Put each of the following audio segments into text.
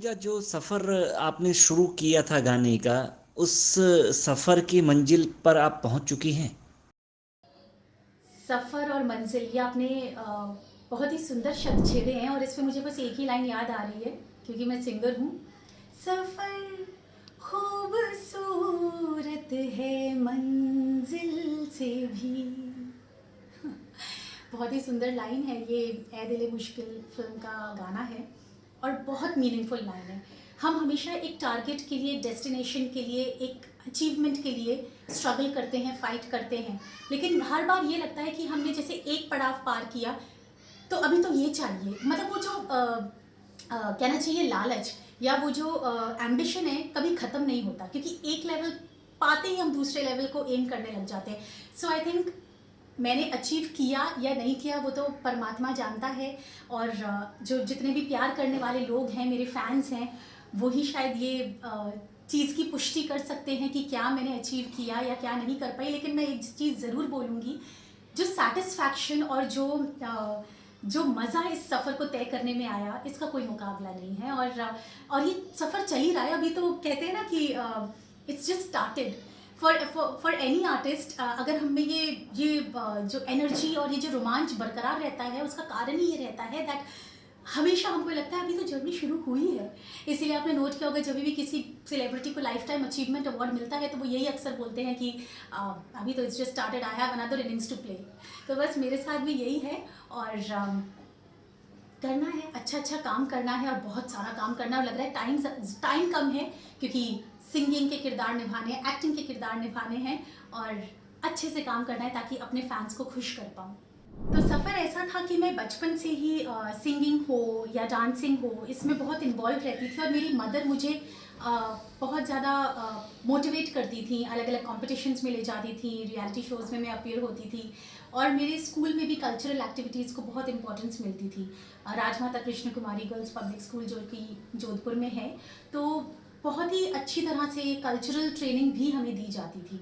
अनुजा, जो सफ़र आपने शुरू किया था गाने का, उस सफ़र की मंजिल पर आप पहुंच चुकी हैं? सफ़र और मंजिल ये आपने बहुत ही सुंदर शब्द छेड़े हैं और इसमें मुझे बस एक ही लाइन याद आ रही है क्योंकि मैं सिंगर हूँ। सफ़र खूबसूरत है मंजिल से भी। बहुत ही सुंदर लाइन है ये। ए दिल मुश्किल फिल्म का गाना है और बहुत मीनिंगफुल लाइन है। हम हमेशा एक टारगेट के लिए, डेस्टिनेशन के लिए, एक अचीवमेंट के लिए स्ट्रगल करते हैं, फाइट करते हैं, लेकिन हर बार ये लगता है कि हमने जैसे एक पड़ाव पार किया तो अभी तो ये चाहिए, मतलब वो जो कहना चाहिए लालच या वो जो एम्बिशन है कभी ख़त्म नहीं होता, क्योंकि एक लेवल पाते ही हम दूसरे लेवल को एम करने लग जाते हैं। सो आई थिंक मैंने अचीव किया या नहीं किया वो तो परमात्मा जानता है। और जो जितने भी प्यार करने वाले लोग हैं, मेरे फैंस हैं, वही शायद ये चीज़ की पुष्टि कर सकते हैं कि क्या मैंने अचीव किया या क्या नहीं कर पाई। लेकिन मैं एक चीज़ ज़रूर बोलूँगी, जो सेटिस्फैक्शन और जो मज़ा इस सफ़र को तय करने में आया, इसका कोई मुकाबला नहीं है। और ये सफ़र चल ही रहा है अभी। तो कहते हैं ना कि it's just started. For any artist, अगर हम में जो एनर्जी और ये जो रोमांच बरकरार रहता है, उसका कारण ही ये रहता है दैट हमेशा हमको लगता है अभी तो जर्नी शुरू हुई है। इसीलिए आपने नोट किया होगा, जब भी किसी सेलिब्रिटी को लाइफ टाइम अचीवमेंट अवार्ड मिलता है तो वो यही अक्सर बोलते हैं कि अभी तो it's just started, I have another innings to play. तो बस मेरे साथ भी यही है। और करना है, अच्छा अच्छा काम करना है और बहुत सारा काम करना है। और लग रहा है टाइम कम है, क्योंकि सिंगिंग के किरदार निभाने हैं, एक्टिंग के किरदार निभाने हैं और अच्छे से काम करना है ताकि अपने फैंस को खुश कर पाऊँ। तो सफ़र ऐसा था कि मैं बचपन से ही सिंगिंग हो या डांसिंग हो, इसमें बहुत इन्वॉल्व रहती थी। और मेरी मदर मुझे बहुत ज़्यादा मोटिवेट करती थी, अलग अलग कॉम्पिटिशन्स में ले जाती थी, रियलिटी शोज़ में मैं अपीयर होती थी। और मेरे स्कूल में भी कल्चरल एक्टिविटीज़ को बहुत इंपॉर्टेंस मिलती थी। राजमाता कृष्ण कुमारी गर्ल्स पब्लिक स्कूल जो कि जोधपुर में है, तो बहुत ही अच्छी तरह से कल्चरल ट्रेनिंग भी हमें दी जाती थी।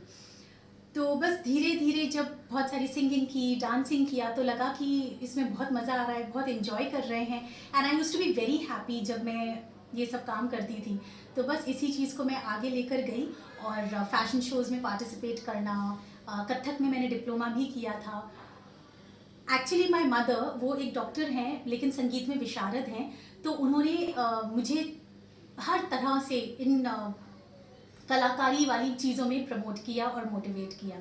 तो बस धीरे धीरे जब बहुत सारी सिंगिंग की, डांसिंग किया, तो लगा कि इसमें बहुत मज़ा आ रहा है, बहुत इन्जॉय कर रहे हैं। And I use to be very happy जब मैं ये सब काम करती थी। तो बस इसी चीज़ को मैं आगे लेकर गई और फैशन शोज़ में पार्टिसिपेट करना, कथक में मैंने डिप्लोमा भी किया था। एक्चुअली माई मदर वो एक डॉक्टर हैं लेकिन संगीत में विशारद हैं। तो उन्होंने मुझे हर तरह से इन कलाकारी वाली चीज़ों में प्रमोट किया और मोटिवेट किया।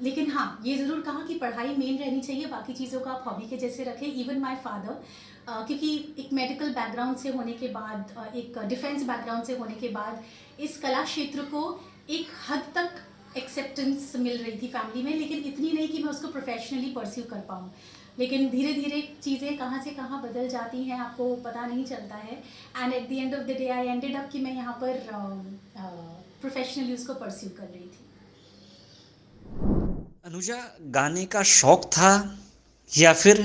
लेकिन हाँ, ये ज़रूर कहा कि पढ़ाई मेन रहनी चाहिए, बाकी चीज़ों का आप हॉबी के जैसे रखें। इवन माय फादर, क्योंकि एक मेडिकल बैकग्राउंड से होने के बाद, एक डिफेंस बैकग्राउंड से होने के बाद, इस कला क्षेत्र को एक हद तक एक्सेप्टेंस मिल रही थी फैमिली में, लेकिन इतनी नहीं कि मैं उसको प्रोफेशनली परस्यू कर पाऊँ। लेकिन धीरे धीरे चीज़ें कहाँ से कहाँ बदल जाती हैं, आपको पता नहीं चलता है। And at the end of the day I ended up कि मैं यहाँ पर प्रोफेशनली उसको परस्यू कर रही थी। अनुजा, गाने का शौक था या फिर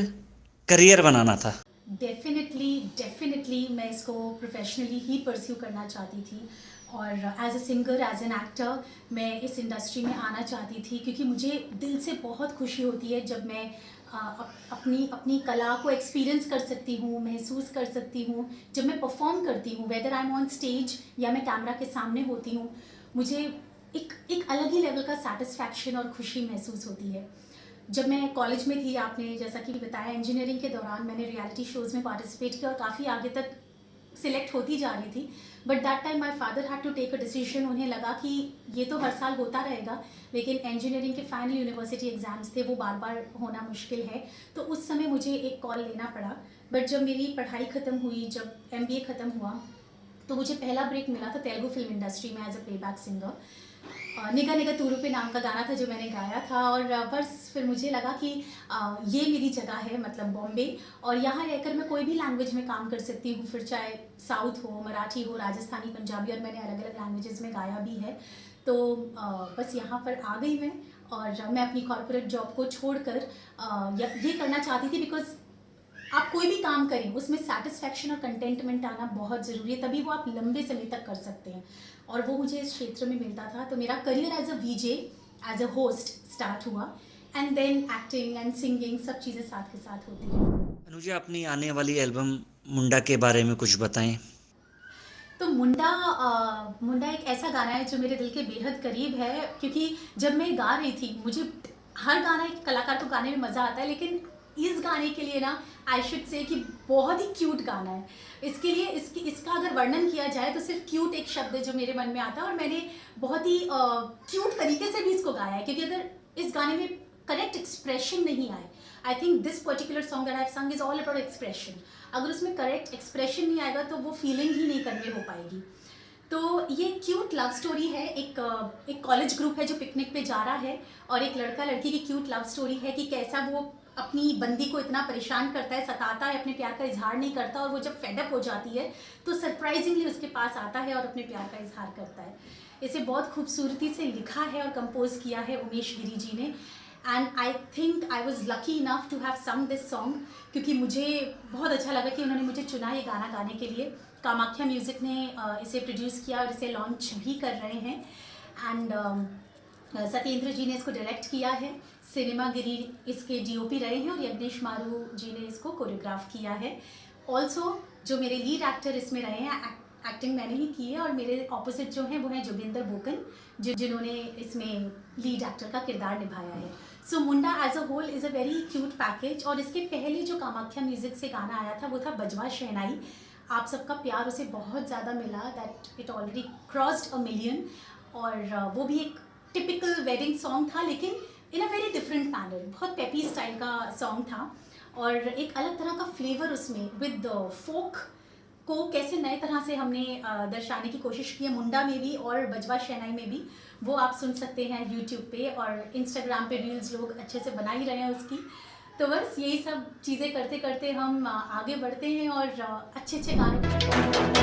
करियर बनाना था? डेफिनेटली डेफिनेटली मैं इसको प्रोफेशनली ही परस्यू करना चाहती थी। और as a singer, as an actor, मैं इस इंडस्ट्री में आना चाहती थी, क्योंकि मुझे दिल से बहुत खुशी होती है जब मैं अपनी अपनी कला को एक्सपीरियंस कर सकती हूँ, महसूस कर सकती हूँ। जब मैं परफॉर्म करती हूँ, whether I am on stage या मैं कैमरा के सामने होती हूँ, मुझे एक अलग ही लेवल का सेटिस्फैक्शन और खुशी महसूस होती है। जब मैं कॉलेज में थी, आपने जैसा कि बताया, इंजीनियरिंग के दौरान मैंने रियलिटी शोज़ में पार्टिसिपेट किया और काफ़ी आगे तक सिलेक्ट होती जा रही थी। But that time my father had to take a decision. उन्हें लगा कि ये तो हर साल होता रहेगा, लेकिन इंजीनियरिंग के फाइनल यूनिवर्सिटी एग्ज़ाम्स थे, वो बार बार होना मुश्किल है। तो उस समय मुझे एक कॉल लेना पड़ा। बट जब मेरी पढ़ाई ख़त्म हुई, जब MBA ख़त्म हुआ, तो मुझे पहला ब्रेक मिला था तेलुगु फिल्म इंडस्ट्री में एज अ प्लेबैक सिंगर। निगा निगा तूरुपे नाम का गाना था जो मैंने गाया था। और बस फिर मुझे लगा कि ये मेरी जगह है, मतलब बॉम्बे, और यहाँ रहकर मैं कोई भी लैंग्वेज में काम कर सकती हूँ, फिर चाहे साउथ हो, मराठी हो, राजस्थानी, पंजाबी, और मैंने अलग अलग लैंग्वेजेस में गाया भी है। तो बस यहाँ पर आ गई मैं। और मैं अपनी कॉर्पोरेट जॉब को छोड़कर ये करना चाहती थी, बिकॉज आप कोई भी काम करें उसमें सेटिस्फैक्शन और कंटेंटमेंट आना बहुत ज़रूरी है, तभी वो आप लंबे समय तक कर सकते हैं। और वो मुझे इस क्षेत्र में मिलता था। तो मेरा career as a VJ, as a host start हुआ, and then acting and singing, सब चीज़ें साथ के साथ होती रही। अनुजा, अपनी आने वाली एल्बम मुंडा के बारे में कुछ बताएं। तो मुंडा एक ऐसा गाना है जो मेरे दिल के बेहद करीब है, क्योंकि जब मैं गा रही थी, मुझे हर गाना एक कलाकार को गाने में मज़ा आता है, लेकिन इस गाने के लिए ना आई शुड से कि बहुत ही क्यूट गाना है। इसके लिए इसका अगर वर्णन किया जाए तो सिर्फ क्यूट एक शब्द है जो मेरे मन में आता है, और मैंने बहुत ही क्यूट तरीके से भी इसको गाया है, क्योंकि अगर इस गाने में करेक्ट एक्सप्रेशन नहीं आए, I think this particular song that I have संग इज ऑल अबाउट एक्सप्रेशन। अगर उसमें करेक्ट एक्सप्रेशन नहीं आएगा तो वो फीलिंग ही नहीं कन्वे हो पाएगी। तो ये क्यूट लव स्टोरी है, एक कॉलेज ग्रुप है जो पिकनिक पे जा रहा है, और एक लड़का लड़की की क्यूट लव स्टोरी है कि कैसा वो अपनी बंदी को इतना परेशान करता है, सताता है, अपने प्यार का इजहार नहीं करता, और वो जब फेडअप हो जाती है तो सरप्राइजिंगली उसके पास आता है और अपने प्यार का इजहार करता है। इसे बहुत खूबसूरती से लिखा है और कंपोज किया है उमेश गिरी जी ने, and I think I was lucky enough to have some this song, क्योंकि मुझे बहुत अच्छा लगा कि उन्होंने मुझे चुना ये गाना गाने के लिए। कामाख्या म्यूज़िक ने इसे प्रोड्यूस किया और इसे लॉन्च भी कर रहे हैं, एंड सत्येंद्र जी ने इसको डायरेक्ट किया है, सिनेमा गिरी इसके डीओपी रहे हैं, और यज्ञेश मारू जी ने इसको कोरियोग्राफ किया है। ऑल्सो जो मेरे लीड एक्टर इसमें रहे हैं, एक्टिंग मैंने ही की है, और मेरे ऑपोजिट जो हैं वो हैं जोगिंदर बोकन, जिन्होंने इसमें लीड एक्टर का किरदार निभाया है। सो मुंडा as a whole is a very cute package. और इसके पहले जो कामाख्या म्यूज़िक से गाना आया था वो था बजवा शहनाई। आप सबका प्यार उसे बहुत ज़्यादा मिला, that it already crossed 1 million, और वो भी एक टिपिकल वेडिंग सॉन्ग था, लेकिन इन अ वेरी डिफरेंट मैनर, बहुत पेपी स्टाइल का सॉन्ग था, और एक अलग तरह का फ्लेवर उसमें विद फोक को कैसे नए तरह से हमने दर्शाने की कोशिश की है मुंडा में भी और बजवा शहनाई में भी, वो आप सुन सकते हैं यूट्यूब पे, और इंस्टाग्राम पे रील्स लोग अच्छे से बना ही रहे हैं उसकी। तो बस यही सब चीज़ें करते करते हम आगे बढ़ते हैं और अच्छे अच्छे गानों